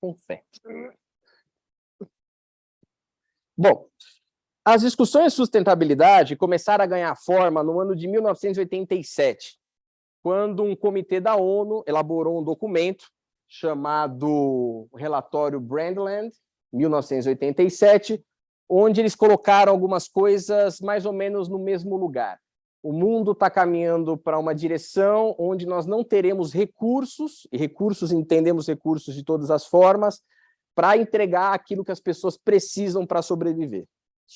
com fé. Bom, as discussões de sustentabilidade começaram a ganhar forma no ano de 1987, quando um comitê da ONU elaborou um documento chamado Relatório Brundtland, 1987, onde eles colocaram algumas coisas mais ou menos no mesmo lugar. O mundo está caminhando para uma direção onde nós não teremos recursos, e recursos, entendemos recursos de todas as formas, para entregar aquilo que as pessoas precisam para sobreviver.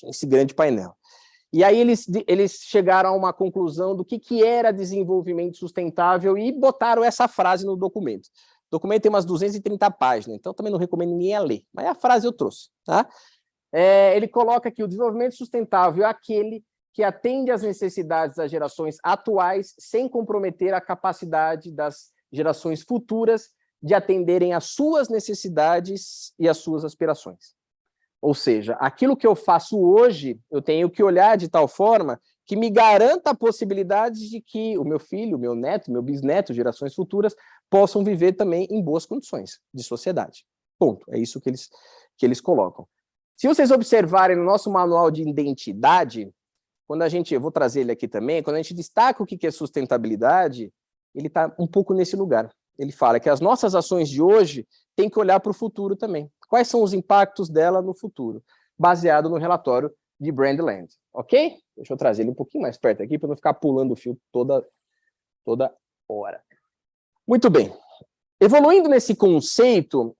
Esse grande painel. E aí eles chegaram a uma conclusão do que era desenvolvimento sustentável e botaram essa frase no documento. O documento tem umas 230 páginas, então também não recomendo ninguém a ler, mas a frase eu trouxe. Tá? Ele coloca que o desenvolvimento sustentável é aquele que atende às necessidades das gerações atuais sem comprometer a capacidade das gerações futuras de atenderem às suas necessidades e às suas aspirações. Ou seja, aquilo que eu faço hoje, eu tenho que olhar de tal forma que me garanta a possibilidade de que o meu filho, o meu neto, meu bisneto, gerações futuras, possam viver também em boas condições de sociedade. Ponto. É isso que eles colocam. Se vocês observarem no nosso manual de identidade, quando a gente, eu vou trazer ele aqui também, quando a gente destaca o que é sustentabilidade, ele está um pouco nesse lugar. Ele fala que as nossas ações de hoje têm que olhar para o futuro também. Quais são os impactos dela no futuro? Baseado no relatório de Brundtland. Ok? Deixa eu trazer ele um pouquinho mais perto aqui, para não ficar pulando o fio toda hora. Muito bem. Evoluindo nesse conceito,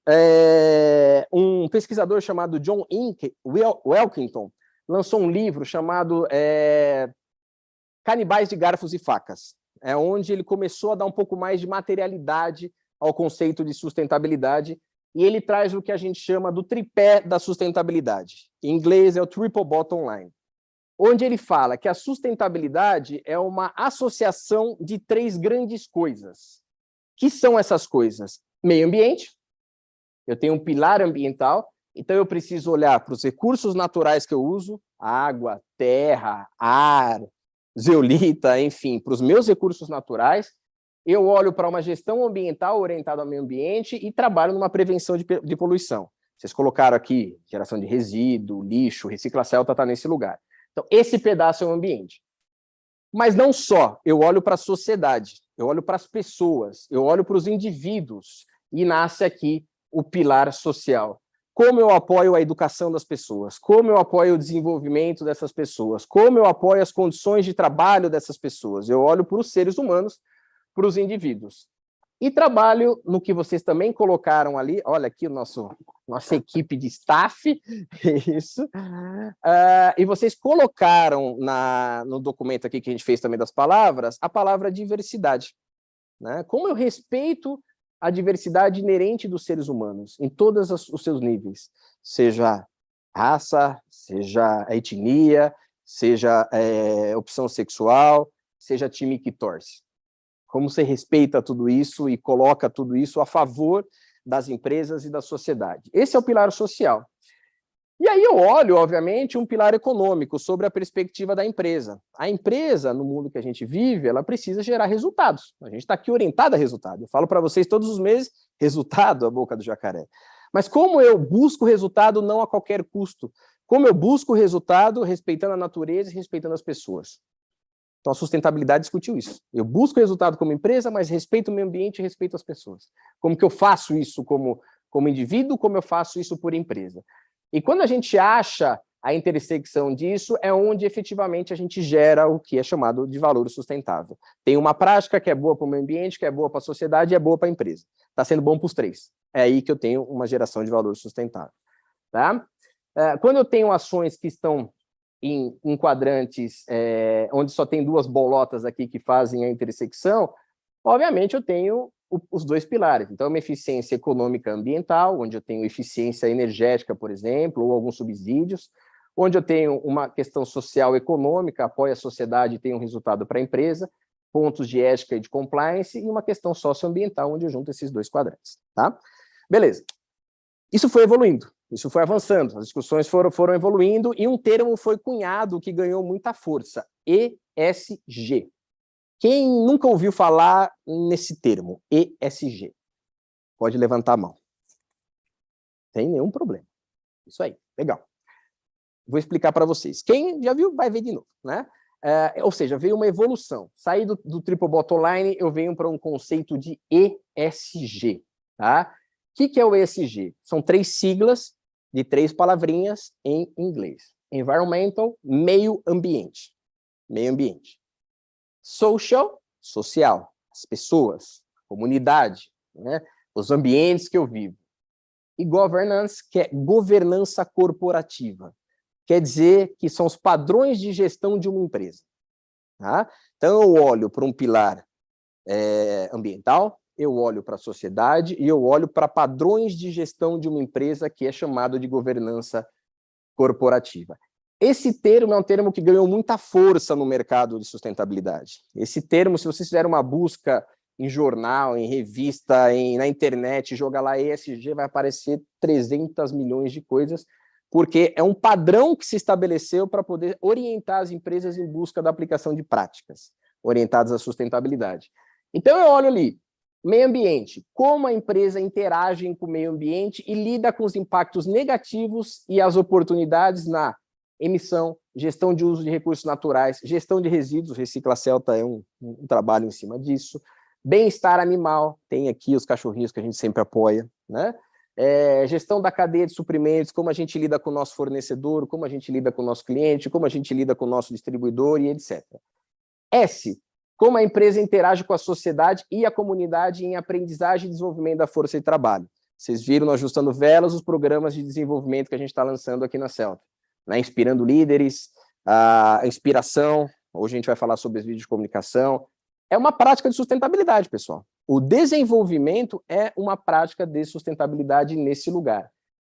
um pesquisador chamado John Wilkington lançou um livro chamado Canibais de Garfos e Facas, onde ele começou a dar um pouco mais de materialidade ao conceito de sustentabilidade, e ele traz o que a gente chama do tripé da sustentabilidade. Em inglês é o triple bottom line, onde ele fala que a sustentabilidade é uma associação de 3 grandes coisas. Que são essas coisas? Meio ambiente, eu tenho um pilar ambiental, então eu preciso olhar para os recursos naturais que eu uso, água, terra, ar, zeolita, enfim, para os meus recursos naturais. Eu olho para uma gestão ambiental orientada ao meio ambiente e trabalho numa prevenção de poluição. Vocês colocaram aqui geração de resíduo, lixo, reciclação está nesse lugar. Então, esse pedaço é o ambiente. Mas não só, eu olho para a sociedade, eu olho para as pessoas, eu olho para os indivíduos, e nasce aqui o pilar social. Como eu apoio a educação das pessoas, como eu apoio o desenvolvimento dessas pessoas, como eu apoio as condições de trabalho dessas pessoas. Eu olho para os seres humanos, para os indivíduos. E trabalho no que vocês também colocaram ali, olha aqui nossa equipe de staff, isso, e vocês colocaram no documento aqui que a gente fez também das palavras, a palavra diversidade. Né? Como eu respeito a diversidade inerente dos seres humanos, em todos os seus níveis, seja raça, seja etnia, seja opção sexual, seja time que torce. Como você respeita tudo isso e coloca tudo isso a favor das empresas e da sociedade. Esse é o pilar social. E aí eu olho, obviamente, um pilar econômico sobre a perspectiva da empresa. A empresa, no mundo que a gente vive, ela precisa gerar resultados. A gente está aqui orientado a resultado. Eu falo para vocês todos os meses, resultado, a boca do jacaré. Mas como eu busco resultado não a qualquer custo? Como eu busco resultado respeitando a natureza e respeitando as pessoas? Então, a sustentabilidade discutiu isso. Eu busco resultado como empresa, mas respeito o meio ambiente e respeito as pessoas. Como que eu faço isso como indivíduo, como eu faço isso por empresa? E quando a gente acha a intersecção disso, é onde efetivamente a gente gera o que é chamado de valor sustentável. Tem uma prática que é boa para o meio ambiente, que é boa para a sociedade e é boa para a empresa. Está sendo bom para os 3. É aí que eu tenho uma geração de valor sustentável. Tá? Quando eu tenho ações que estão em quadrantes onde só tem 2 bolotas aqui que fazem a intersecção, obviamente eu tenho os 2 pilares. Então, uma eficiência econômica ambiental, onde eu tenho eficiência energética, por exemplo, ou alguns subsídios, onde eu tenho uma questão social econômica, apoio a sociedade e tenho um resultado para a empresa, pontos de ética e de compliance, e uma questão socioambiental, onde eu junto esses 2 quadrantes. Tá? Beleza. Isso foi evoluindo. Isso foi avançando, as discussões foram evoluindo e um termo foi cunhado que ganhou muita força, ESG. Quem nunca ouviu falar nesse termo, ESG? Pode levantar a mão. Sem nenhum problema. Isso aí, legal. Vou explicar para vocês. Quem já viu, vai ver de novo, né? Ou seja, veio uma evolução. Saí do Triple Bottom Line, eu venho para um conceito de ESG, tá? O que é o ESG? São 3 siglas de 3 palavrinhas em inglês. Environmental, meio ambiente. Meio ambiente. Social, social. As pessoas, comunidade, né? Os ambientes que eu vivo. E governance, que é governança corporativa. Quer dizer que são os padrões de gestão de uma empresa. Tá? Então, eu olho para um pilar ambiental, eu olho para a sociedade e eu olho para padrões de gestão de uma empresa que é chamado de governança corporativa. Esse termo é um termo que ganhou muita força no mercado de sustentabilidade. Esse termo, se vocês fizerem uma busca em jornal, em revista, na internet, joga lá ESG, vai aparecer 300 milhões de coisas, porque é um padrão que se estabeleceu para poder orientar as empresas em busca da aplicação de práticas orientadas à sustentabilidade. Então, eu olho ali, meio ambiente, como a empresa interage com o meio ambiente e lida com os impactos negativos e as oportunidades na emissão, gestão de uso de recursos naturais, gestão de resíduos, Recicla Celta é um trabalho em cima disso, bem-estar animal, tem aqui os cachorrinhos que a gente sempre apoia, né? Gestão da cadeia de suprimentos, como a gente lida com o nosso fornecedor, como a gente lida com o nosso cliente, como a gente lida com o nosso distribuidor e etc. S, como a empresa interage com a sociedade e a comunidade em aprendizagem e desenvolvimento da força de trabalho. Vocês viram no Ajustando Velas os programas de desenvolvimento que a gente está lançando aqui na Celta, né? Inspirando líderes, a inspiração, hoje a gente vai falar sobre os vídeos de comunicação. É uma prática de sustentabilidade, pessoal. O desenvolvimento é uma prática de sustentabilidade nesse lugar.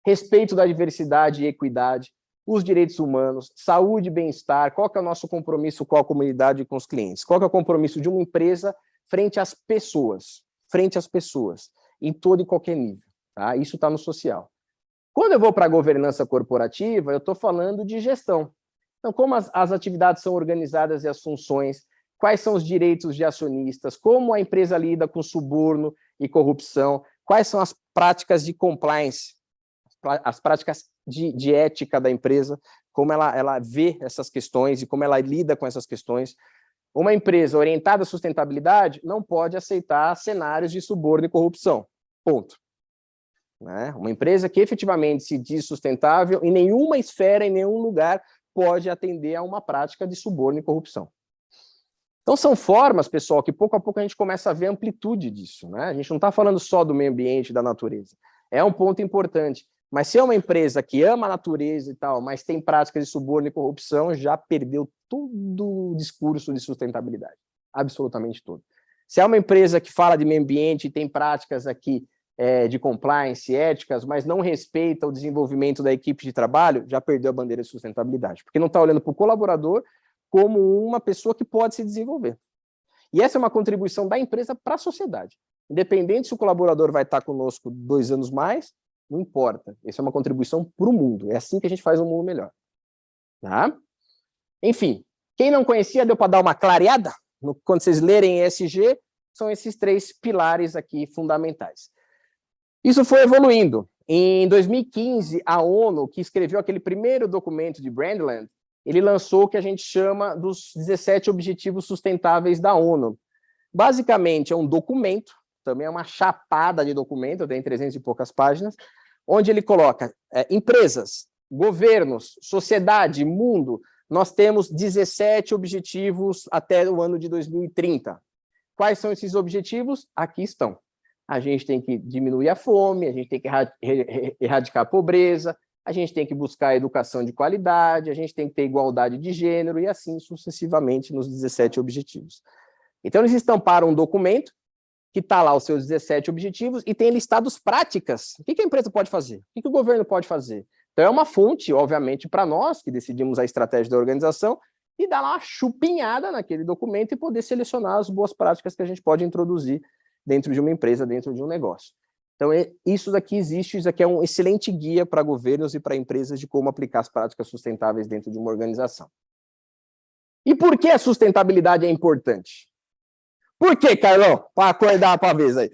Respeito da diversidade e equidade, os direitos humanos, saúde e bem-estar, qual que é o nosso compromisso com a comunidade e com os clientes? Qual que é o compromisso de uma empresa frente às pessoas, em todo e qualquer nível, tá? Isso está no social. Quando eu vou para a governança corporativa, eu estou falando de gestão. Então, como as atividades são organizadas e as funções, quais são os direitos de acionistas, como a empresa lida com suborno e corrupção, quais são as práticas de compliance, as práticas de ética da empresa, como ela vê essas questões e como ela lida com essas questões. Uma empresa orientada à sustentabilidade não pode aceitar cenários de suborno e corrupção. Ponto. Né? Uma empresa que efetivamente se diz sustentável, em nenhuma esfera, em nenhum lugar, pode atender a uma prática de suborno e corrupção. Então, são formas, pessoal, que pouco a pouco a gente começa a ver a amplitude disso, né? A gente não está falando só do meio ambiente, da natureza. É um ponto importante. Mas se é uma empresa que ama a natureza e tal, mas tem práticas de suborno e corrupção, já perdeu todo o discurso de sustentabilidade. Absolutamente todo. Se é uma empresa que fala de meio ambiente e tem práticas aqui de compliance, éticas, mas não respeita o desenvolvimento da equipe de trabalho, já perdeu a bandeira de sustentabilidade. Porque não está olhando para o colaborador como uma pessoa que pode se desenvolver. E essa é uma contribuição da empresa para a sociedade. Independente se o colaborador vai estar conosco 2 anos mais, não importa. Essa é uma contribuição para o mundo. É assim que a gente faz um mundo melhor. Tá? Enfim, quem não conhecia, deu para dar uma clareada? Quando vocês lerem ESG, são esses 3 pilares aqui fundamentais. Isso foi evoluindo. Em 2015, a ONU, que escreveu aquele primeiro documento de Brundtland, ele lançou o que a gente chama dos 17 Objetivos Sustentáveis da ONU. Basicamente, é um documento, também é uma chapada de documento, tem 300 e poucas páginas, onde ele coloca empresas, governos, sociedade, mundo, nós temos 17 objetivos até o ano de 2030. Quais são esses objetivos? Aqui estão. A gente tem que diminuir a fome, a gente tem que erradicar a pobreza, a gente tem que buscar a educação de qualidade, a gente tem que ter igualdade de gênero e assim sucessivamente nos 17 objetivos. Então, eles estamparam um documento que está lá os seus 17 objetivos e tem listados práticas. O que a empresa pode fazer? O que o governo pode fazer? Então, é uma fonte, obviamente, para nós, que decidimos a estratégia da organização, e dar lá uma chupinhada naquele documento e poder selecionar as boas práticas que a gente pode introduzir dentro de uma empresa, dentro de um negócio. Então, isso daqui existe, isso aqui é um excelente guia para governos e para empresas de como aplicar as práticas sustentáveis dentro de uma organização. E por que a sustentabilidade é importante? Por que, Carlão? Para acordar para a vez aí.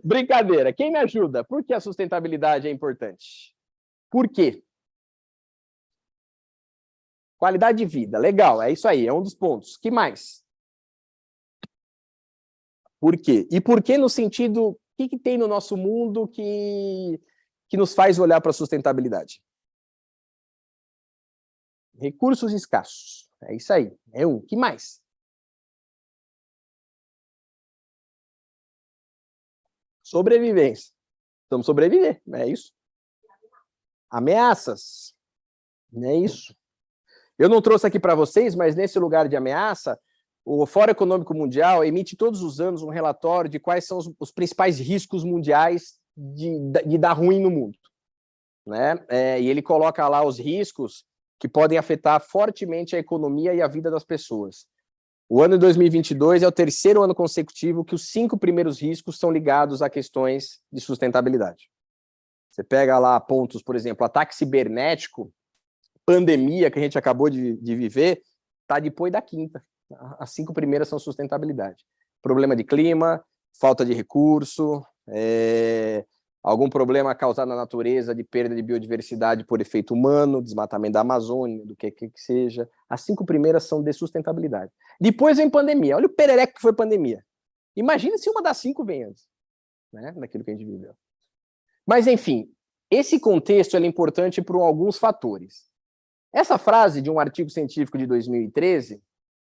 Brincadeira. Quem me ajuda? Por que a sustentabilidade é importante? Por quê? Qualidade de vida. Legal, é isso aí, é um dos pontos. Que mais? Por quê? E por que no sentido... O que tem no nosso mundo que nos faz olhar para a sustentabilidade? Recursos escassos. É isso aí. É um. Que mais? Sobrevivência. Vamos sobreviver, é isso. Ameaças. É isso. Eu não trouxe aqui para vocês, mas nesse lugar de ameaça, o Fórum Econômico Mundial emite todos os anos um relatório de quais são os principais riscos mundiais de dar ruim no mundo. Né? E ele coloca lá os riscos que podem afetar fortemente a economia e a vida das pessoas. O ano de 2022 é o terceiro ano consecutivo que os 5 primeiros riscos são ligados a questões de sustentabilidade. Você pega lá pontos, por exemplo, ataque cibernético, pandemia que a gente acabou de viver, está depois da quinta. As 5 primeiras são sustentabilidade. Problema de clima, falta de recurso, algum problema causado na natureza de perda de biodiversidade por efeito humano, desmatamento da Amazônia, do que seja. As 5 primeiras são de sustentabilidade. Depois vem pandemia. Olha o perereco que foi pandemia. Imagina se uma das 5 vem antes, né, daquilo que a gente viveu. Mas, enfim, esse contexto é importante por alguns fatores. Essa frase de um artigo científico de 2013,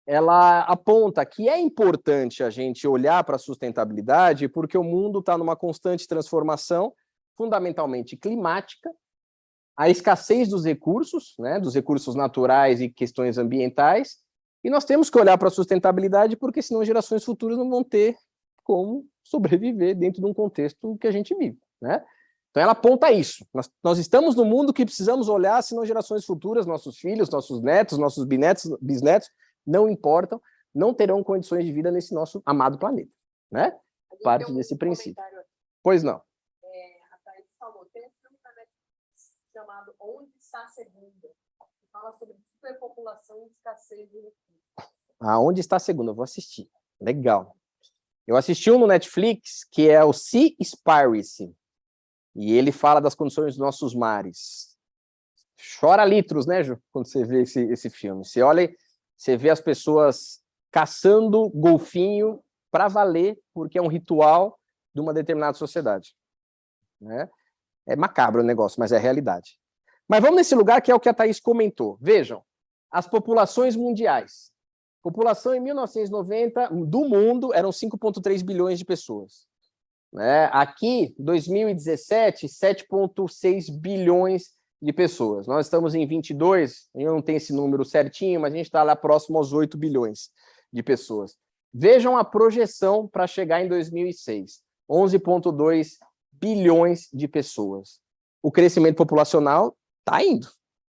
ela aponta que é importante a gente olhar para a sustentabilidade porque o mundo está numa constante transformação, fundamentalmente climática, a escassez dos recursos, né, dos recursos naturais e questões ambientais, e nós temos que olhar para a sustentabilidade porque senão gerações futuras não vão ter como sobreviver dentro de um contexto que a gente vive, né? Então ela aponta isso. Nós estamos no mundo que precisamos olhar, senão gerações futuras, nossos filhos, nossos netos, nossos bisnetos, não importam, não terão condições de vida nesse nosso amado planeta, né? Parte desse princípio. Pois não. A Thaís falou, tem um filme na Netflix chamado Onde Está a Segunda, que fala sobre superpopulação e escassez de recursos. Onde Está a Segunda? Eu vou assistir. Legal. Eu assisti um no Netflix, que é o Seaspiracy, e ele fala das condições dos nossos mares. Chora litros, né, Ju, quando você vê esse filme. Você olha, você vê as pessoas caçando golfinho para valer, porque é um ritual de uma determinada sociedade. Né? É macabro o negócio, mas é a realidade. Mas vamos nesse lugar que é o que a Thaís comentou. Vejam, as populações mundiais. População em 1990 do mundo eram 5,3 bilhões de pessoas. Né? Aqui, 2017, 7,6 bilhões de pessoas. Nós estamos em 22, eu não tenho esse número certinho, mas a gente está lá próximo aos 8 bilhões de pessoas. Vejam a projeção para chegar em 2006, 11,2 bilhões de pessoas. O crescimento populacional está indo,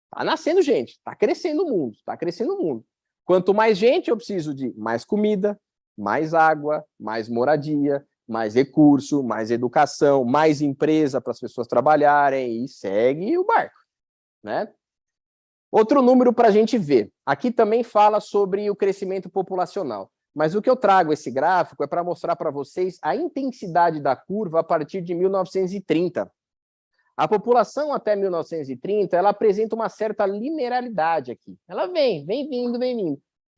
está nascendo gente, está crescendo o mundo, está crescendo o mundo. Quanto mais gente, eu preciso de mais comida, mais água, mais moradia, mais recurso, mais educação, mais empresa para as pessoas trabalharem e segue o barco, né? Outro número para a gente ver. Aqui também fala sobre o crescimento populacional, mas o que eu trago esse gráfico é para mostrar para vocês a intensidade da curva a partir de 1930. A população até 1930, ela apresenta uma certa linearidade aqui. Ela vem vindo.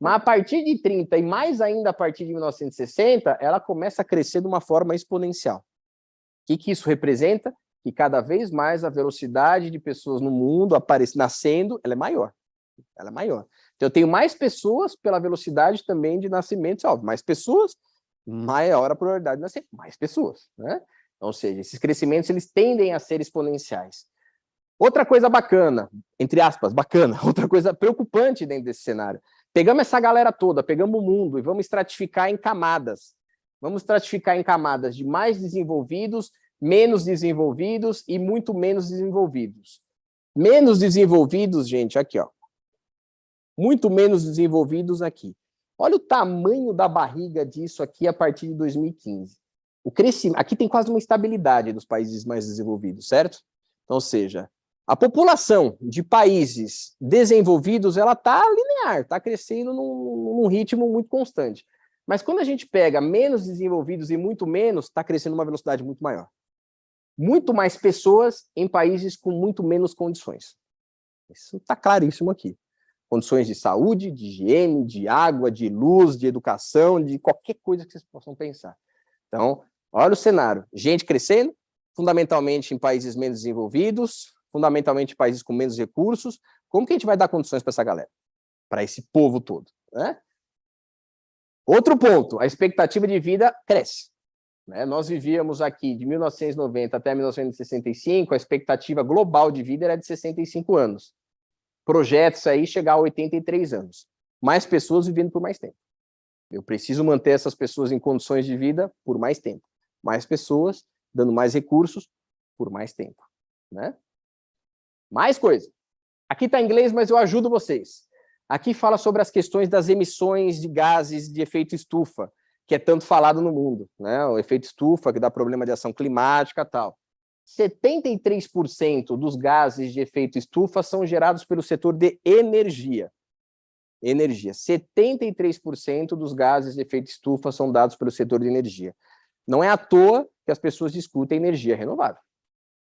Mas a partir de 30 e mais ainda a partir de 1960, ela começa a crescer de uma forma exponencial. O que isso representa? Que cada vez mais a velocidade de pessoas no mundo nascendo, ela é maior. Ela é maior. Então, eu tenho mais pessoas pela velocidade também de nascimentos. Óbvio, mais pessoas, maior a probabilidade de nascer mais pessoas. Né? Ou seja, esses crescimentos eles tendem a ser exponenciais. Outra coisa bacana, entre aspas, bacana, outra coisa preocupante dentro desse cenário. Pegamos essa galera toda, pegamos o mundo e vamos estratificar em camadas. Vamos estratificar em camadas de mais desenvolvidos, menos desenvolvidos e muito menos desenvolvidos. Menos desenvolvidos, gente, aqui, ó. Muito menos desenvolvidos aqui. Olha o tamanho da barriga disso aqui a partir de 2015. O crescimento, aqui tem quase uma estabilidade dos países mais desenvolvidos, certo? Então, ou seja, a população de países desenvolvidos, ela está linear, está crescendo num ritmo muito constante. Mas quando a gente pega menos desenvolvidos e muito menos, está crescendo uma velocidade muito maior. Muito mais pessoas em países com muito menos condições. Isso está claríssimo aqui. Condições de saúde, de higiene, de água, de luz, de educação, de qualquer coisa que vocês possam pensar. Então, olha o cenário. Gente crescendo, fundamentalmente em países menos desenvolvidos, fundamentalmente em países com menos recursos. Como que a gente vai dar condições para essa galera? Para esse povo todo, né? Outro ponto, a expectativa de vida cresce. Né? Nós vivíamos aqui de 1990 até 1965, a expectativa global de vida era de 65 anos. Projetos aí chegar a 83 anos. Mais pessoas vivendo por mais tempo. Eu preciso manter essas pessoas em condições de vida por mais tempo. Mais pessoas, dando mais recursos por mais tempo. Né? Mais coisa. Aqui está em inglês, mas eu ajudo vocês. Aqui fala sobre as questões das emissões de gases de efeito estufa, que é tanto falado no mundo, né? O efeito estufa, que dá problema de ação climática e tal. 73% dos gases de efeito estufa são gerados pelo setor de energia. Energia. 73% dos gases de efeito estufa são dados pelo setor de energia. Não é à toa que as pessoas discutem energia renovável.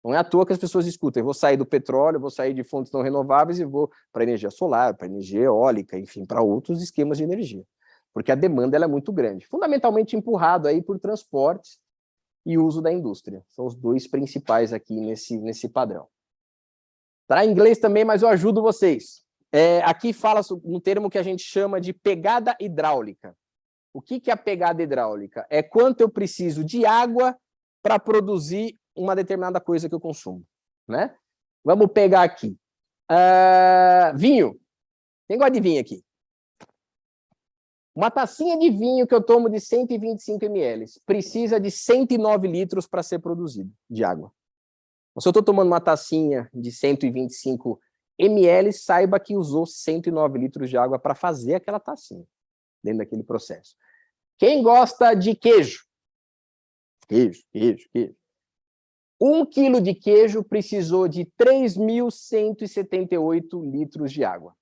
Não é à toa que as pessoas discutem, vou sair do petróleo, vou sair de fontes não renováveis e vou para energia solar, para energia eólica, enfim, para outros esquemas de energia. Porque a demanda ela é muito grande. Fundamentalmente empurrado aí por transportes e uso da indústria. São os dois principais aqui nesse padrão. Tá em inglês também, mas eu ajudo vocês. Aqui fala um termo que a gente chama de pegada hidráulica. O que é a pegada hidráulica? É quanto eu preciso de água para produzir uma determinada coisa que eu consumo, né? Vamos pegar aqui. Vinho. Quem gosta de vinho aqui? Uma tacinha de vinho que eu tomo de 125 ml precisa de 109 litros para ser produzido de água. Se eu estou tomando uma tacinha de 125 ml, saiba que usou 109 litros de água para fazer aquela tacinha, dentro daquele processo. Quem gosta de queijo? Queijo. 1 quilo de queijo precisou de 3.178 litros de água.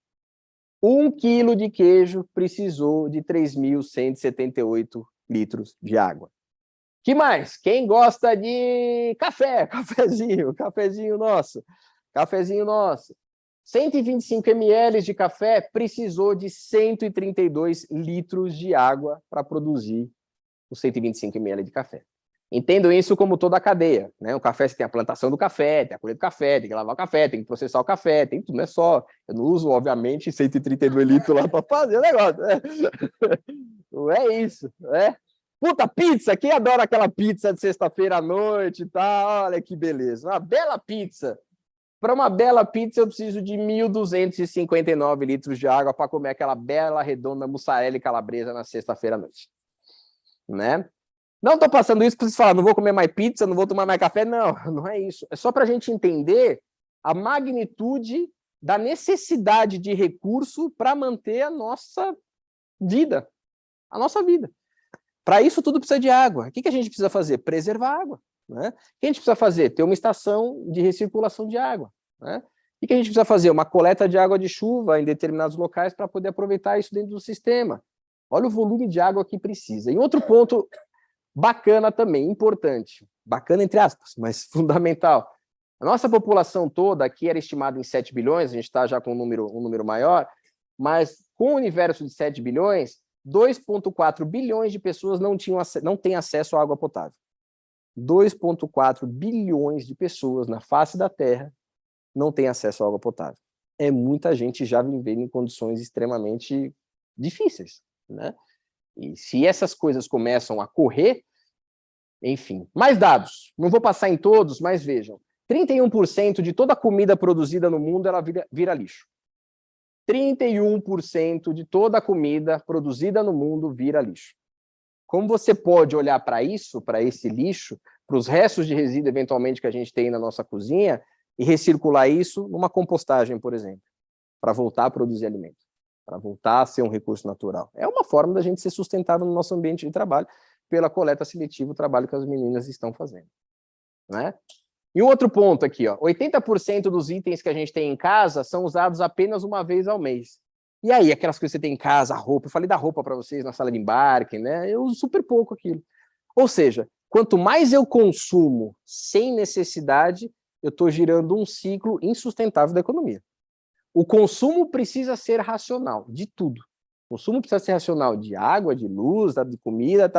1 quilo de queijo precisou de 3.178 litros de água. Que mais? Quem gosta de café? Cafezinho nosso. 125 ml de café precisou de 132 litros de água para produzir os 125 ml de café. Entendo isso como toda a cadeia, né? O café, você tem a plantação do café, tem a colheita do café, tem que lavar o café, tem que processar o café, tem tudo, não é só... Eu não uso, obviamente, 132 litros lá para fazer o negócio, né? Não é isso, né? Puta, pizza! Quem adora aquela pizza de sexta-feira à noite e tal? Olha que beleza. Uma bela pizza. Para uma bela pizza, eu preciso de 1.259 litros de água para comer aquela bela, redonda mussarela e calabresa na sexta-feira à noite. Né? Não estou passando isso para vocês falarem, não vou comer mais pizza, não vou tomar mais café. Não, não é isso. É só para a gente entender a magnitude da necessidade de recurso para manter a nossa vida. A nossa vida. Para isso, tudo precisa de água. O que a gente precisa fazer? Preservar a água. Né? O que a gente precisa fazer? Ter uma estação de recirculação de água. Né? O que a gente precisa fazer? Uma coleta de água de chuva em determinados locais para poder aproveitar isso dentro do sistema. Olha o volume de água que precisa. E outro ponto bacana também, importante, bacana entre aspas, mas fundamental. A nossa população toda aqui era estimada em 7 bilhões, a gente está já com um número maior, mas com o universo de 7 bilhões, 2,4 bilhões de pessoas não têm acesso à água potável. 2,4 bilhões de pessoas na face da Terra não têm acesso à água potável. É muita gente já vivendo em condições extremamente difíceis, né? E se essas coisas começam a correr, enfim. Mais dados. Não vou passar em todos, mas vejam. 31% de toda a comida produzida no mundo ela vira lixo. 31% de toda a comida produzida no mundo vira lixo. Como você pode olhar para isso, para esse lixo, para os restos de resíduo, eventualmente, que a gente tem na nossa cozinha, e recircular isso numa compostagem, por exemplo, para voltar a produzir alimento, para voltar a ser um recurso natural. É uma forma da gente ser sustentável no nosso ambiente de trabalho, pela coleta seletiva, o trabalho que as meninas estão fazendo. Né? E um outro ponto aqui, ó, 80% dos itens que a gente tem em casa são usados apenas uma vez ao mês. E aí, aquelas coisas que você tem em casa, a roupa, eu falei da roupa para vocês na sala de embarque, né? Eu uso super pouco aquilo. Ou seja, quanto mais eu consumo sem necessidade, eu estou girando um ciclo insustentável da economia. O consumo precisa ser racional, de tudo. O consumo precisa ser racional de água, de luz, de comida,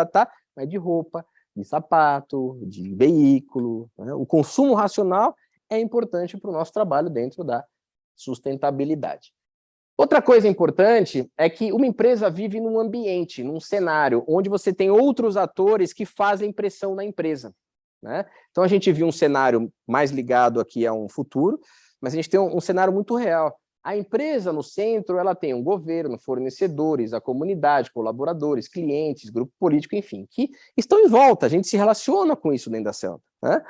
mas de roupa, de sapato, de veículo. Né? O consumo racional é importante para o nosso trabalho dentro da sustentabilidade. Outra coisa importante é que uma empresa vive num ambiente, num cenário, onde você tem outros atores que fazem pressão na empresa. Né? Então, a gente viu um cenário mais ligado aqui a um futuro, mas a gente tem um cenário muito real. A empresa, no centro, ela tem um governo, fornecedores, a comunidade, colaboradores, clientes, grupo político, enfim, que estão em volta, a gente se relaciona com isso dentro da Celta. Né?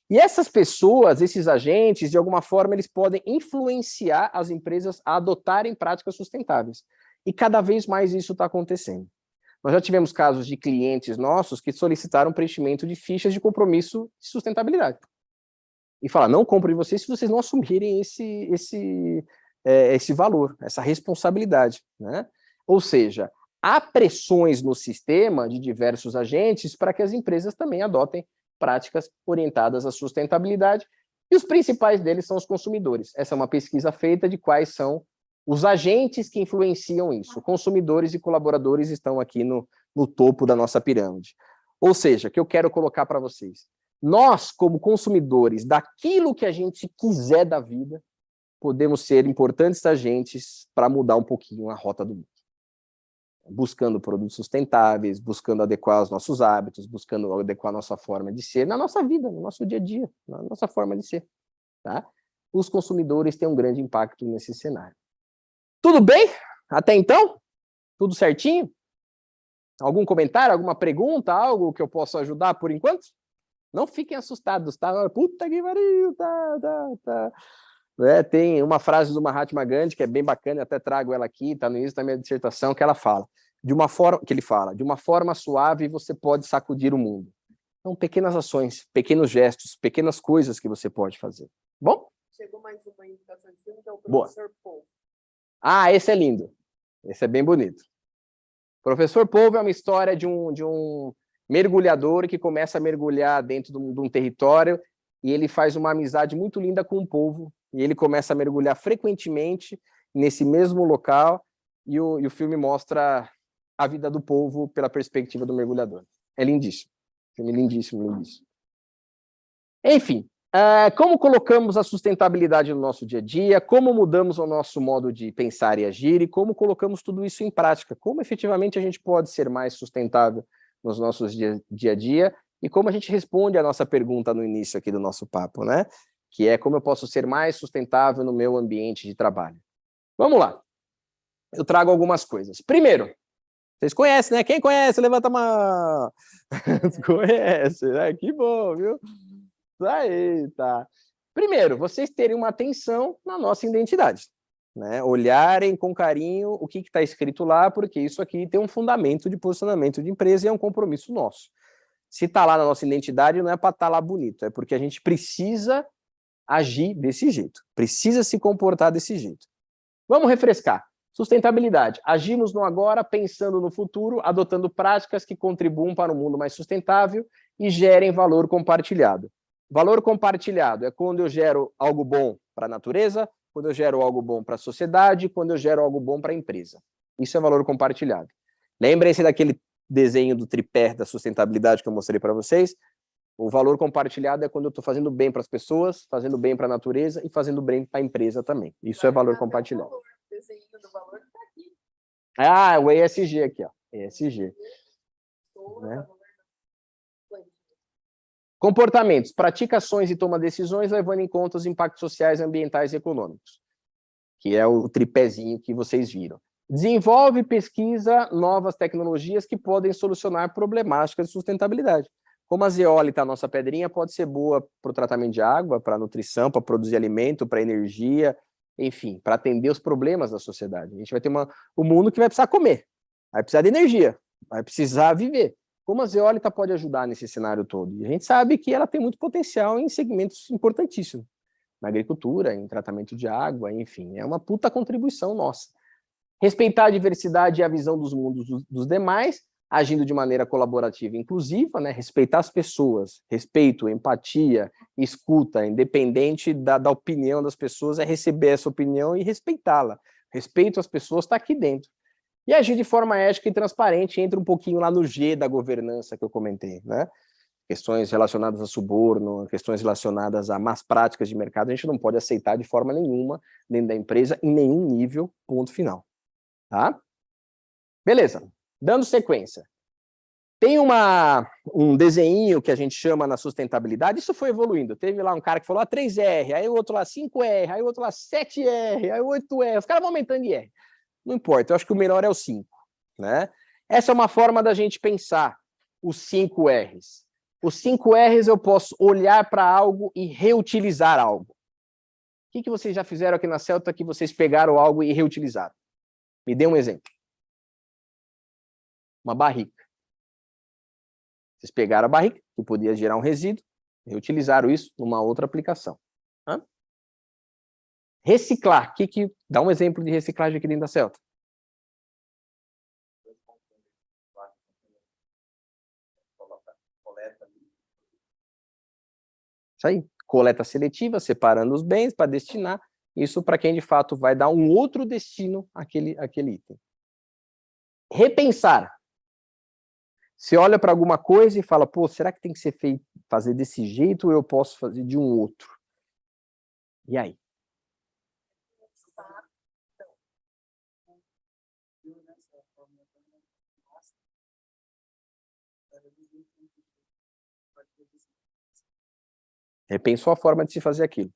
E essas pessoas, esses agentes, de alguma forma, eles podem influenciar as empresas a adotarem práticas sustentáveis. E cada vez mais isso está acontecendo. Nós já tivemos casos de clientes nossos que solicitaram preenchimento de fichas de compromisso de sustentabilidade. E falar, não compro de vocês se vocês não assumirem esse valor, essa responsabilidade. Né? Ou seja, há pressões no sistema de diversos agentes para que as empresas também adotem práticas orientadas à sustentabilidade, e os principais deles são os consumidores. Essa é uma pesquisa feita de quais são os agentes que influenciam isso. Consumidores e colaboradores estão aqui no topo da nossa pirâmide. Ou seja, o que eu quero colocar para vocês? Nós, como consumidores daquilo que a gente quiser da vida, podemos ser importantes agentes para mudar um pouquinho a rota do mundo. Buscando produtos sustentáveis, buscando adequar os nossos hábitos, buscando adequar a nossa forma de ser, na nossa vida, no nosso dia a dia, na nossa forma de ser. Tá? Os consumidores têm um grande impacto nesse cenário. Tudo bem? Até então? Tudo certinho? Algum comentário, alguma pergunta, algo que eu possa ajudar por enquanto? Não fiquem assustados, tá? Puta que pariu, tá. Tem uma frase do Mahatma Gandhi que é bem bacana, eu até trago ela aqui, está no início da minha dissertação, que ela fala, de uma forma suave você pode sacudir o mundo. Então, pequenas ações, pequenos gestos, pequenas coisas que você pode fazer. Bom? Chegou mais uma indicação de filme, que é o Boa. Professor Paul. Ah, esse é lindo. Esse é bem bonito. Professor Polvo é uma história de um mergulhador que começa a mergulhar dentro de um território e ele faz uma amizade muito linda com o povo e ele começa a mergulhar frequentemente nesse mesmo local e o filme mostra a vida do povo pela perspectiva do mergulhador. É lindíssimo. Filme lindíssimo, lindíssimo. Enfim, como colocamos a sustentabilidade no nosso dia a dia, como mudamos o nosso modo de pensar e agir e como colocamos tudo isso em prática, como efetivamente a gente pode ser mais sustentável nos nossos dia a dia e como a gente responde a nossa pergunta no início aqui do nosso papo, né? Que é como eu posso ser mais sustentável no meu ambiente de trabalho. Vamos lá. Eu trago algumas coisas. Primeiro, vocês conhecem, né? Quem conhece, levanta a mão. Conhece, né? Que bom, viu? Isso aí, tá. Primeiro, vocês terem uma atenção na nossa identidade, né? Olharem com carinho o que está escrito lá, porque isso aqui tem um fundamento de posicionamento de empresa e é um compromisso nosso. Se está lá na nossa identidade, não é para estar lá bonito, é porque a gente precisa agir desse jeito, precisa se comportar desse jeito. Vamos refrescar. Sustentabilidade. Agimos no agora, pensando no futuro, adotando práticas que contribuam para um mundo mais sustentável e gerem valor compartilhado. Valor compartilhado é quando eu gero algo bom para a natureza, quando eu gero algo bom para a sociedade, quando eu gero algo bom para a empresa. Isso é valor compartilhado. Lembrem-se daquele desenho do tripé da sustentabilidade que eu mostrei para vocês. O valor compartilhado é quando eu estou fazendo bem para as pessoas, fazendo bem para a natureza e fazendo bem para a empresa também. Isso é valor compartilhado. O desenho do valor está aqui. Ah, o ESG aqui, ó. ESG. Né? Comportamentos. Pratica ações e toma decisões levando em conta os impactos sociais, ambientais e econômicos. Que é o tripézinho que vocês viram. Desenvolve e pesquisa novas tecnologias que podem solucionar problemáticas de sustentabilidade. Como a zeólita, a nossa pedrinha, pode ser boa para o tratamento de água, para a nutrição, para produzir alimento, para energia, enfim, para atender os problemas da sociedade. A gente vai ter um mundo que vai precisar comer, vai precisar de energia, vai precisar viver. Como a zeólita pode ajudar nesse cenário todo? E a gente sabe que ela tem muito potencial em segmentos importantíssimos. Na agricultura, em tratamento de água, enfim, é uma puta contribuição nossa. Respeitar a diversidade e a visão dos mundos dos demais, agindo de maneira colaborativa e inclusiva, né? Respeitar as pessoas, respeito, empatia, escuta, independente da opinião das pessoas, é receber essa opinião e respeitá-la. Respeito às pessoas está aqui dentro. E agir de forma ética e transparente, entra um pouquinho lá no G da governança que eu comentei, né? Questões relacionadas a suborno, questões relacionadas a más práticas de mercado, a gente não pode aceitar de forma nenhuma dentro da empresa, em nenhum nível, ponto final. Tá? Beleza. Dando sequência. Tem um desenho que a gente chama na sustentabilidade, isso foi evoluindo. Teve lá um cara que falou 3R, aí o outro lá 5R, aí o outro lá 7R, aí 8R, os caras vão aumentando de R. Não importa, eu acho que o melhor é o 5. Né? Essa é uma forma da gente pensar os 5 R's. Os 5 R's eu posso olhar para algo e reutilizar algo. O que vocês já fizeram aqui na Celta que vocês pegaram algo e reutilizaram? Me dê um exemplo. Uma barrica. Vocês pegaram a barrica, que podia gerar um resíduo, reutilizaram isso numa outra aplicação. Hã? Reciclar. Dá um exemplo de reciclagem aqui dentro da Celta. Isso aí. Coleta seletiva, separando os bens para destinar. Isso para quem, de fato, vai dar um outro destino àquele item. Repensar. Você olha para alguma coisa e fala, pô, será que tem que ser fazer desse jeito ou eu posso fazer de um outro? E aí? Repensou a forma de se fazer aquilo.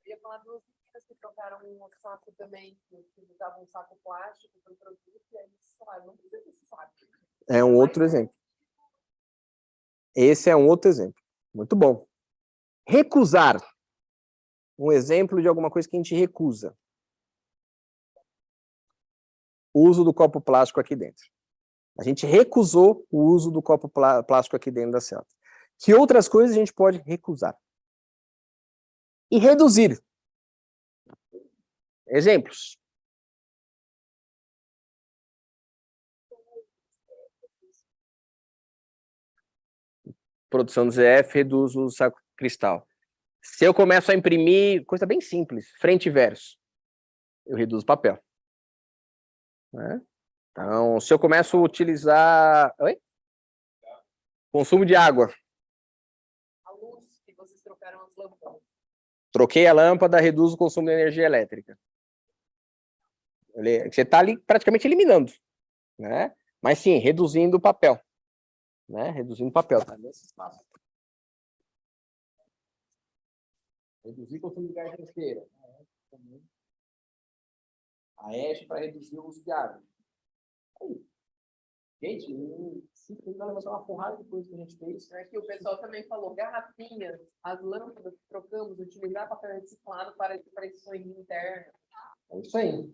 Eu ia falar duas meninas que trocaram um saco também, que usavam um saco plástico para o produto, e aí eles falaram, não precisa desse saco. É um outro exemplo. Esse é um outro exemplo. Muito bom. Recusar. Um exemplo de alguma coisa que a gente recusa. O uso do copo plástico aqui dentro. A gente recusou o uso do copo plástico aqui dentro da Celta. Que outras coisas a gente pode recusar? E reduzir. Exemplos. Produção do ZF, reduz o saco cristal. Se eu começo a imprimir, coisa bem simples, frente e verso, eu reduzo papel. Né? Então, se eu começo a utilizar... Oi? Consumo de água. A luz que vocês trocaram as lâmpadas. Troquei a lâmpada, reduz o consumo de energia elétrica. Você está ali praticamente eliminando. Né? Mas sim, reduzindo o papel. Né? Reduzindo o papel. Tá nesse espaço. Reduzir o consumo de gás de esteira. A ESH para reduzir o uso de água. Aí. Gente, vai levantar uma porrada de coisa que a gente fez. Aqui o pessoal também falou, garrafinhas, as lâmpadas que trocamos, utilizar papel reciclado para expressões internas. É isso aí.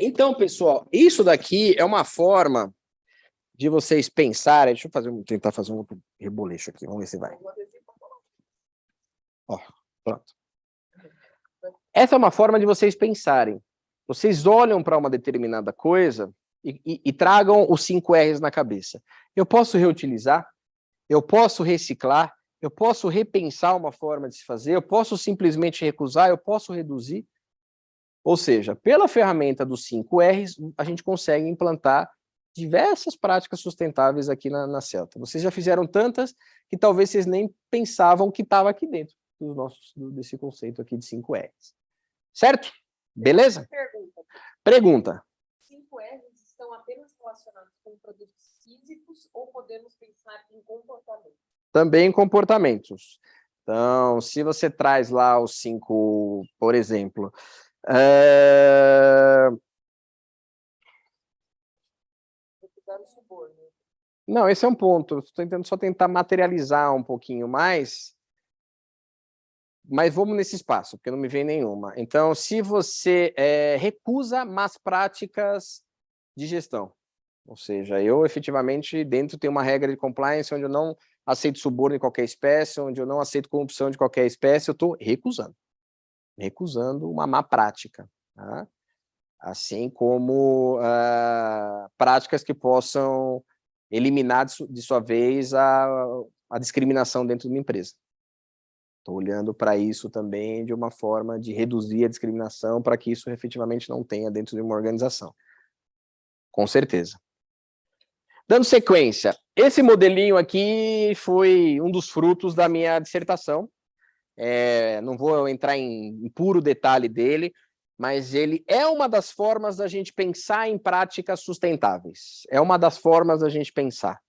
Então, pessoal, isso daqui é uma forma de vocês pensarem. Deixa eu tentar fazer um outro reboleixo aqui. Vamos ver se vai. Ó, pronto. Essa é uma forma de vocês pensarem. Vocês olham para uma determinada coisa e tragam os 5 R's na cabeça. Eu posso reutilizar, eu posso reciclar, eu posso repensar uma forma de se fazer, eu posso simplesmente recusar, eu posso reduzir. Ou seja, pela ferramenta dos 5 R's, a gente consegue implantar diversas práticas sustentáveis aqui na Celta. Vocês já fizeram tantas que talvez vocês nem pensavam que estava aqui dentro desse conceito aqui de 5 R's. Certo? Beleza? Pergunta. 5 R's estão apenas relacionados com produtos físicos ou podemos pensar em comportamento? Também comportamentos. Então, se você traz lá os 5, por exemplo... Não, esse é um ponto. Estou tentando só tentar materializar um pouquinho mais... Mas vamos nesse espaço, porque não me vem nenhuma. Então, se você recusa más práticas de gestão, ou seja, eu efetivamente dentro tenho uma regra de compliance onde eu não aceito suborno de qualquer espécie, onde eu não aceito corrupção de qualquer espécie, eu estou recusando. recusando uma má prática, tá? Assim como práticas que possam eliminar, de sua vez, a discriminação dentro de uma empresa. Estou olhando para isso também de uma forma de reduzir a discriminação para que isso efetivamente não tenha dentro de uma organização. Com certeza. Dando sequência, esse modelinho aqui foi um dos frutos da minha dissertação. Não vou entrar em puro detalhe dele, mas ele é uma das formas da gente pensar em práticas sustentáveis. É uma das formas da gente pensar,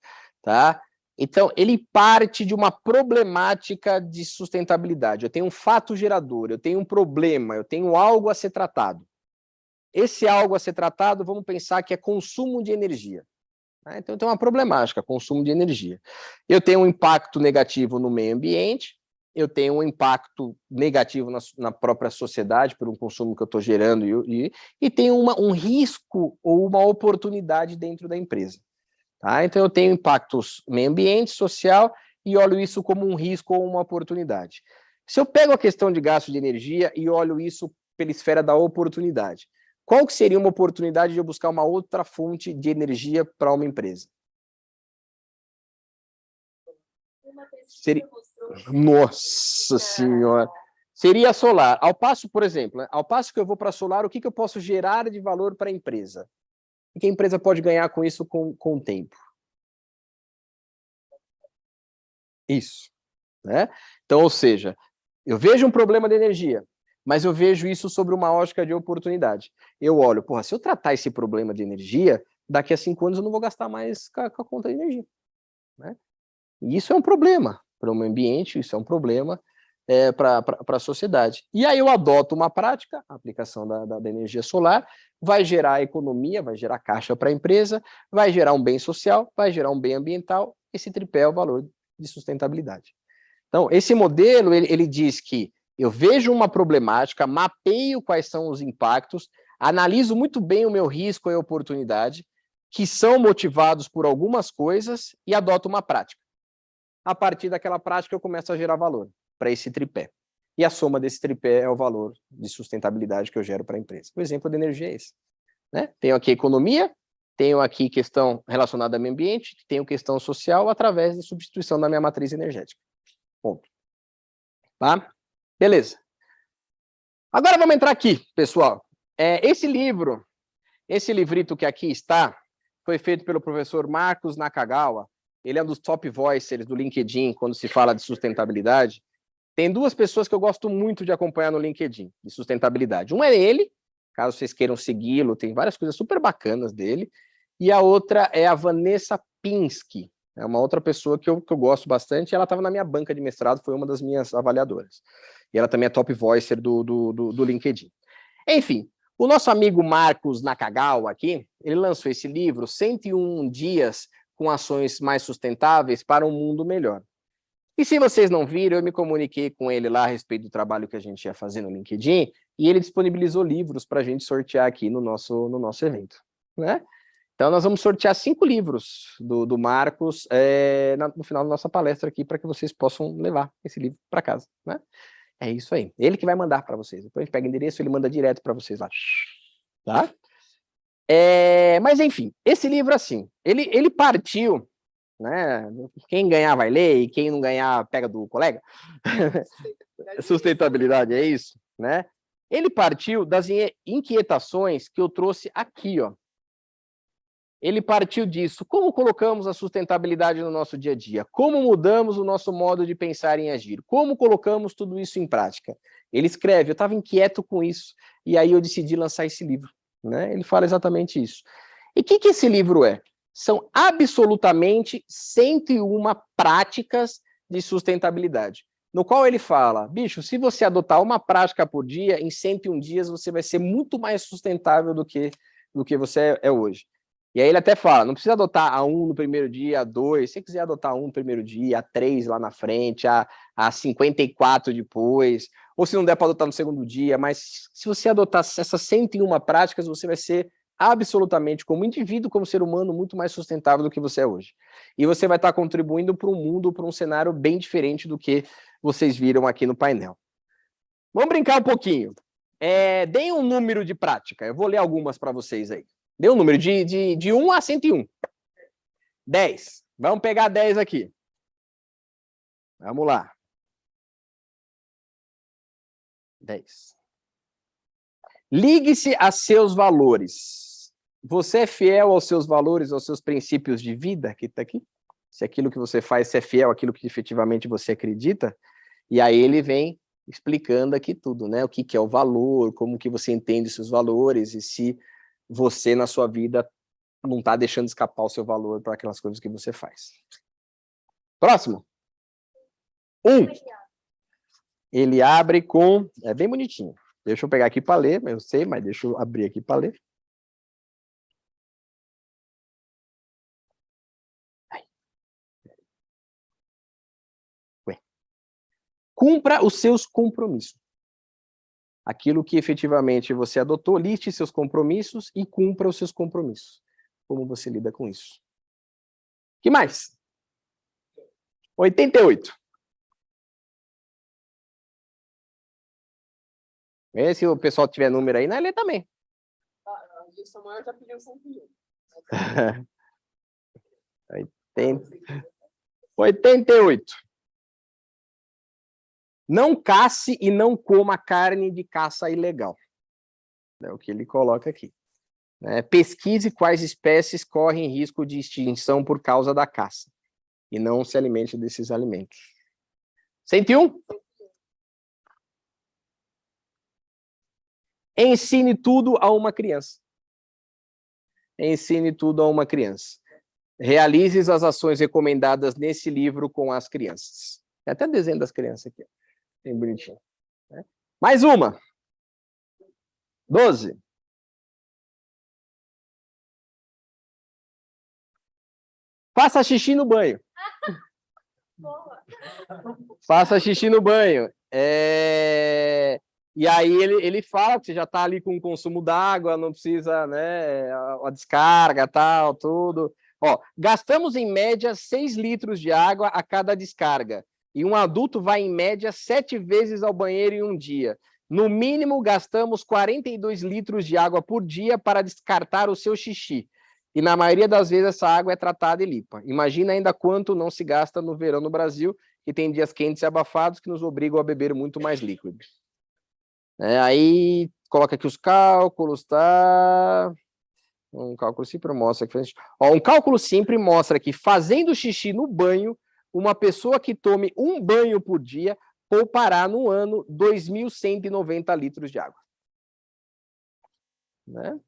tá? Então, ele parte de uma problemática de sustentabilidade. Eu tenho um fato gerador, eu tenho um problema, eu tenho algo a ser tratado. Esse algo a ser tratado, vamos pensar que é consumo de energia. Então, eu tenho uma problemática, consumo de energia. Eu tenho um impacto negativo no meio ambiente, eu tenho um impacto negativo na própria sociedade por um consumo que eu estou gerando e tenho um risco ou uma oportunidade dentro da empresa. Tá? Então, eu tenho impactos meio ambiente, social, e olho isso como um risco ou uma oportunidade. Se eu pego a questão de gasto de energia e olho isso pela esfera da oportunidade, qual que seria uma oportunidade de eu buscar uma outra fonte de energia para uma empresa? Seria... Nossa Senhora! Seria solar. Ao passo, por exemplo, ao passo que eu vou para solar, o que eu posso gerar de valor para a empresa? O que a empresa pode ganhar com isso com o tempo? Isso. Né? Então, ou seja, eu vejo um problema de energia, mas eu vejo isso sobre uma ótica de oportunidade. Eu olho, porra, se eu tratar esse problema de energia, daqui a 5 anos eu não vou gastar mais com a conta de energia. Né? E isso é um problema para o meio ambiente, isso é um problema para a sociedade. E aí eu adoto uma prática, a aplicação da energia solar, vai gerar economia, vai gerar caixa para a empresa, vai gerar um bem social, vai gerar um bem ambiental, esse tripé é o valor de sustentabilidade. Então, esse modelo, ele diz que eu vejo uma problemática, mapeio quais são os impactos, analiso muito bem o meu risco e oportunidade, que são motivados por algumas coisas, e adoto uma prática. A partir daquela prática, eu começo a gerar valor para esse tripé. E a soma desse tripé é o valor de sustentabilidade que eu gero para a empresa. O exemplo da energia é esse. Né? Tenho aqui economia, tenho aqui questão relacionada ao meio ambiente, tenho questão social através da substituição da minha matriz energética. Ponto. Tá? Beleza. Agora vamos entrar aqui, pessoal. Esse livrito que aqui está, foi feito pelo professor Marcos Nakagawa. Ele é um dos top voicers do LinkedIn quando se fala de sustentabilidade. Tem 2 pessoas que eu gosto muito de acompanhar no LinkedIn, de sustentabilidade. Um é ele, caso vocês queiram segui-lo, tem várias coisas super bacanas dele. E a outra é a Vanessa Pinsky. É uma outra pessoa que eu gosto bastante. Ela estava na minha banca de mestrado, foi uma das minhas avaliadoras. E ela também é top voicer do LinkedIn. Enfim, o nosso amigo Marcos Nakagawa aqui, ele lançou esse livro, 101 dias com ações mais sustentáveis para um mundo melhor. E se vocês não viram, eu me comuniquei com ele lá a respeito do trabalho que a gente ia fazer no LinkedIn, e ele disponibilizou livros para a gente sortear aqui no nosso evento. Né? Então, nós vamos sortear 5 livros do Marcos no final da nossa palestra aqui, para que vocês possam levar esse livro para casa. Né? É isso aí. Ele que vai mandar para vocês. Depois a gente pega o endereço, ele manda direto para vocês lá. Tá? Mas, enfim, esse livro, assim, ele partiu, né? Quem ganhar vai ler, e quem não ganhar pega do colega. Sustentabilidade, é isso, né? Ele partiu das inquietações que eu trouxe aqui, ó. Ele partiu disso. Como colocamos a sustentabilidade no nosso dia a dia? Como mudamos o nosso modo de pensar e agir? Como colocamos tudo isso em prática? Ele escreve, eu estava inquieto com isso, e aí eu decidi lançar esse livro. Né? Ele fala exatamente isso. E o que esse livro é? São absolutamente 101 práticas de sustentabilidade, no qual ele fala, bicho, se você adotar uma prática por dia, em 101 dias você vai ser muito mais sustentável do que você é hoje. E aí ele até fala, não precisa adotar a 1 no primeiro dia, a 2, se você quiser adotar 1 no primeiro dia, a 3 lá na frente, a 54 depois, ou se não der para adotar no segundo dia, mas se você adotar essas 101 práticas, você vai ser absolutamente, como indivíduo, como ser humano, muito mais sustentável do que você é hoje. E você vai estar contribuindo para um mundo, para um cenário bem diferente do que vocês viram aqui no painel. Vamos brincar um pouquinho. Deem um número de prática. Eu vou ler algumas para vocês aí. Dê um número de 1 a 101. 10. Vamos pegar 10 aqui. Vamos lá. 10. Ligue-se a seus valores. Você é fiel aos seus valores, aos seus princípios de vida, que está aqui? Se aquilo que você faz, se é fiel àquilo que efetivamente você acredita. E aí ele vem explicando aqui tudo, né? O que é o valor, como que você entende seus valores e se você, na sua vida, não está deixando escapar o seu valor para aquelas coisas que você faz. Próximo. 1. Ele abre com... É bem bonitinho. Deixa eu pegar aqui para ler, eu sei, mas deixa eu abrir aqui para ler. Cumpra os seus compromissos. Aquilo que efetivamente você adotou, liste seus compromissos e cumpra os seus compromissos. Como você lida com isso? Que mais? 88. Se o pessoal tiver número aí, nós lê também. O Samuel já pediu 101. 88. Não casse e não coma carne de caça ilegal. É o que ele coloca aqui. Pesquise quais espécies correm risco de extinção por causa da caça. E não se alimente desses alimentos. 101. Ensine tudo a uma criança. Ensine tudo a uma criança. Realize as ações recomendadas nesse livro com as crianças. Tem até desenho das crianças aqui. Bem bonitinho. Mais uma. 12. Faça xixi no banho. Faça xixi no banho. E aí ele fala que você já está ali com o consumo d'água, não precisa, né, a descarga, tal, tudo. Gastamos em média 6 litros de água a cada descarga. E um adulto vai, em média, 7 vezes ao banheiro em um dia. No mínimo, gastamos 42 litros de água por dia para descartar o seu xixi. E na maioria das vezes essa água é tratada e limpa. Imagina ainda quanto não se gasta no verão no Brasil, que tem dias quentes e abafados que nos obrigam a beber muito mais líquido. Aí coloca aqui os cálculos, tá? Um cálculo simples mostra que um cálculo simples mostra que fazendo xixi no banho, uma pessoa que tome um banho por dia poupará no ano 2.190 litros de água. Né?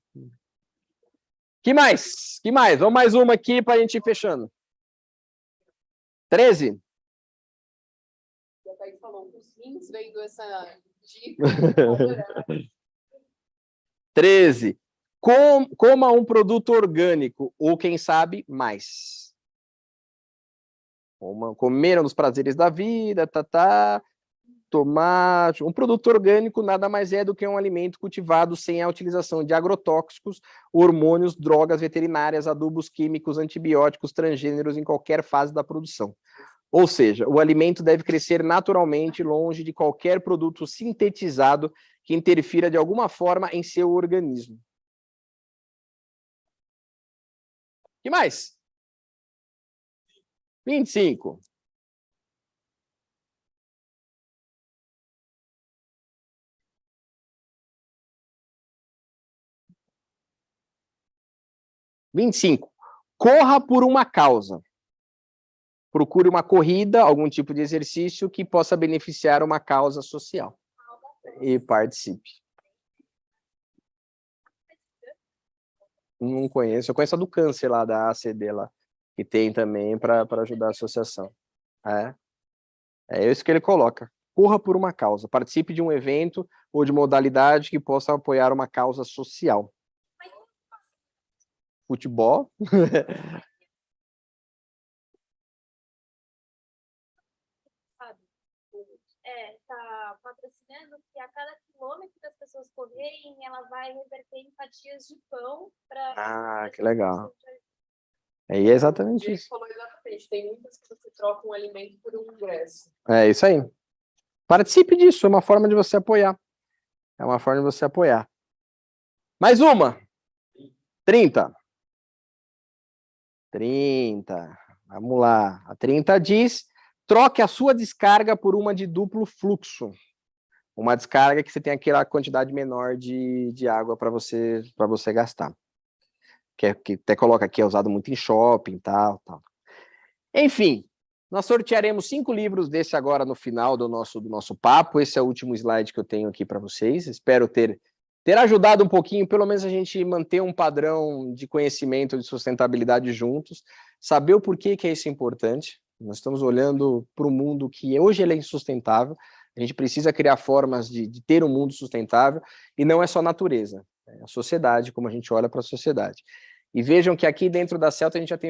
Que mais? Que mais? Vamos mais uma aqui para a gente ir fechando. 13. Já tá aí falando, os rins veio essa dica. 13. Coma um orgânico, ou quem sabe, mais. Comeram os prazeres da vida, tomate. Um produto orgânico nada mais é do que um alimento cultivado sem a utilização de agrotóxicos, hormônios, drogas veterinárias, adubos químicos, antibióticos, transgêneros em qualquer fase da produção. Ou seja, o alimento deve crescer naturalmente, longe de qualquer produto sintetizado que interfira de alguma forma em seu organismo. Que mais? 25. Corra por uma causa. Procure uma corrida, algum tipo de exercício que possa beneficiar uma causa social. E participe. Não conheço. Eu conheço a do câncer lá, da ACD lá, que tem também para ajudar a associação. É isso que ele coloca. Corra por uma causa. Participe de um evento ou de modalidade que possa apoiar uma causa social. Futebol. Tá patrocinando que a cada quilômetro que as pessoas correrem, ela vai reverter em fatias de pão para... Que legal. É exatamente isso. Falou exatamente. Tem muitas que você troca um alimento por um ingresso. É isso aí. Participe disso, é uma forma de você apoiar. É uma forma de você apoiar. Mais uma. 30. 30. Vamos lá. A 30 diz: troque a sua descarga por uma de duplo fluxo. Uma descarga que você tem aquela quantidade menor de água para você gastar. Que até coloca aqui, é usado muito em shopping, tal. Enfim, nós sortearemos 5 livros desse agora no final do nosso papo. Esse é o último slide que eu tenho aqui para vocês. Espero ter ajudado um pouquinho, pelo menos a gente manter um padrão de conhecimento de sustentabilidade juntos, saber o porquê que é isso importante. Nós estamos olhando para um mundo que hoje ele é insustentável. A gente precisa criar formas de ter um mundo sustentável, e não é só natureza, é a sociedade, como a gente olha para a sociedade. E vejam que aqui dentro da Celta a gente já tem